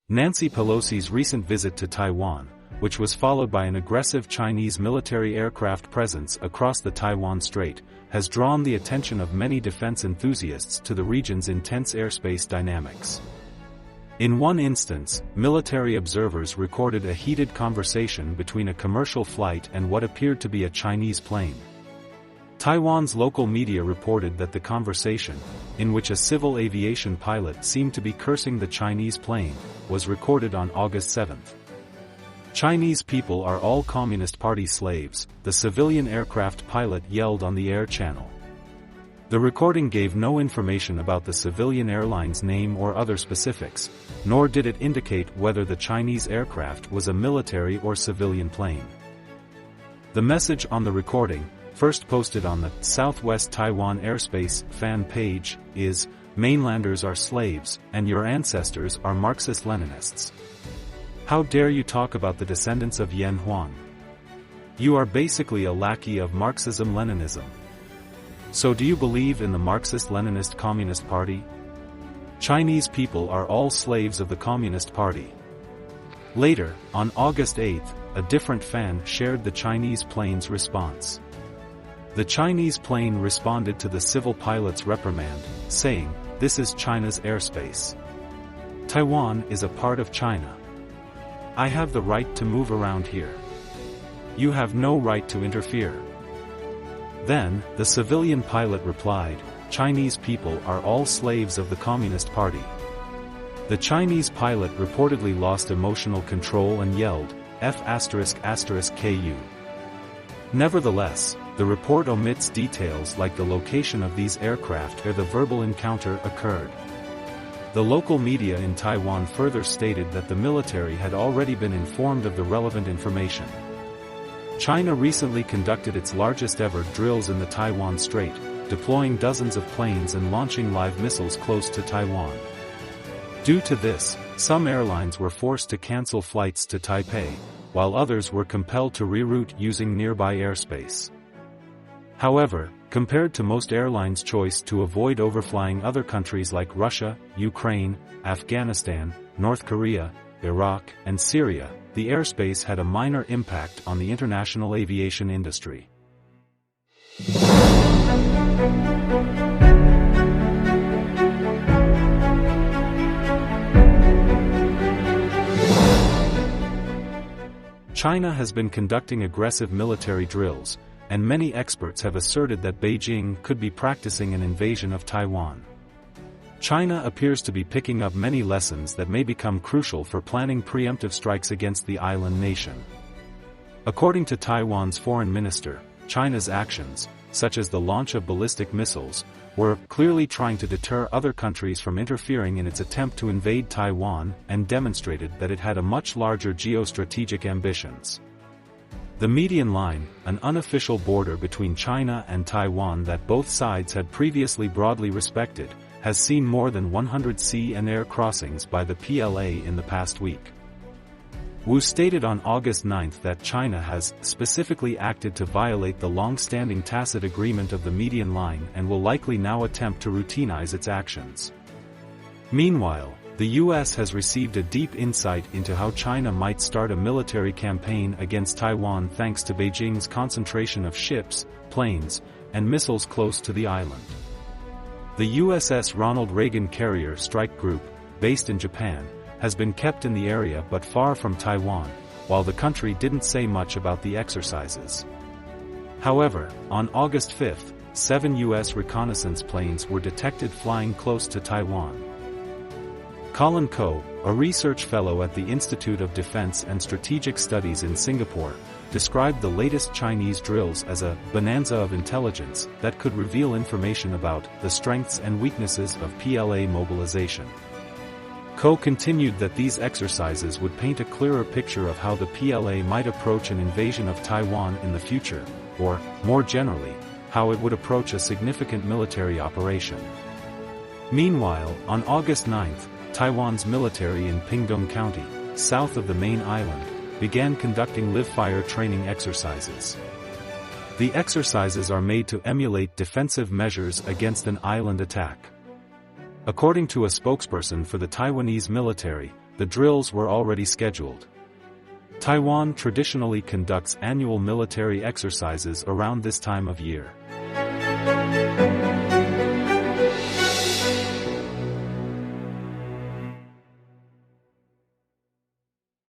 Nancy Pelosi's recent visit to Taiwan, which was followed by an aggressive Chinese military aircraft presence across the Taiwan Strait, has drawn the attention of many defense enthusiasts to the region's intense airspace dynamics. In one instance, military observers recorded a heated conversation between a commercial flight and what appeared to be a Chinese plane. Taiwan's local media reported that the conversation, in which a civil aviation pilot seemed to be cursing the Chinese plane, was recorded on August 7. "Chinese people are all Communist Party slaves," the civilian aircraft pilot yelled on the air channel. The recording gave no information about the civilian airline's name or other specifics, nor did it indicate whether the Chinese aircraft was a military or civilian plane. The message on the recording, first posted on the Southwest Taiwan Airspace fan page, is, "Mainlanders are slaves, and your ancestors are Marxist-Leninists. How dare you talk about the descendants of Yan Huang? You are basically a lackey of Marxism-Leninism. So do you believe in the Marxist-Leninist Communist Party? Chinese people are all slaves of the Communist Party." Later, on August 8, a different fan shared the Chinese plane's response. The Chinese plane responded to the civil pilot's reprimand, saying, "This is China's airspace. Taiwan is a part of China. I have the right to move around here. You have no right to interfere." Then, the civilian pilot replied, "Chinese people are all slaves of the Communist Party." The Chinese pilot reportedly lost emotional control and yelled, "F*******KU. Nevertheless, the report omits details like the location of these aircraft where the verbal encounter occurred. The local media in Taiwan further stated that the military had already been informed of the relevant information. China recently conducted its largest ever drills in the Taiwan Strait, deploying dozens of planes and launching live missiles close to Taiwan. Due to this, some airlines were forced to cancel flights to Taipei, while others were compelled to reroute using nearby airspace. However, compared to most airlines' choice to avoid overflying other countries like Russia, Ukraine, Afghanistan, North Korea, Iraq, and Syria, the airspace had a minor impact on the international aviation industry. China has been conducting aggressive military drills, and many experts have asserted that Beijing could be practicing an invasion of Taiwan. China appears to be picking up many lessons that may become crucial for planning preemptive strikes against the island nation. According to Taiwan's foreign minister, China's actions, such as the launch of ballistic missiles, were clearly trying to deter other countries from interfering in its attempt to invade Taiwan, and demonstrated that it had a much larger geostrategic ambitions. The median line, an unofficial border between China and Taiwan that both sides had previously broadly respected, has seen more than 100 sea and air crossings by the PLA in the past week. Wu stated on August 9 that China has specifically acted to violate the long-standing tacit agreement of the median line and will likely now attempt to routinize its actions. Meanwhile, the U.S. has received a deep insight into how China might start a military campaign against Taiwan thanks to Beijing's concentration of ships, planes, and missiles close to the island. The USS Ronald Reagan Carrier Strike Group, based in Japan, has been kept in the area but far from Taiwan, while the country didn't say much about the exercises. However, on August 5, 7 U.S. reconnaissance planes were detected flying close to Taiwan. Colin Koh, a research fellow at the Institute of Defense and Strategic Studies in Singapore, described the latest Chinese drills as a bonanza of intelligence that could reveal information about the strengths and weaknesses of PLA mobilization. Koh continued that these exercises would paint a clearer picture of how the PLA might approach an invasion of Taiwan in the future, or, more generally, how it would approach a significant military operation. Meanwhile, on August 9, Taiwan's military in Pingtung County, south of the main island, began conducting live-fire training exercises. The exercises are made to emulate defensive measures against an island attack. According to a spokesperson for the Taiwanese military, the drills were already scheduled. Taiwan traditionally conducts annual military exercises around this time of year.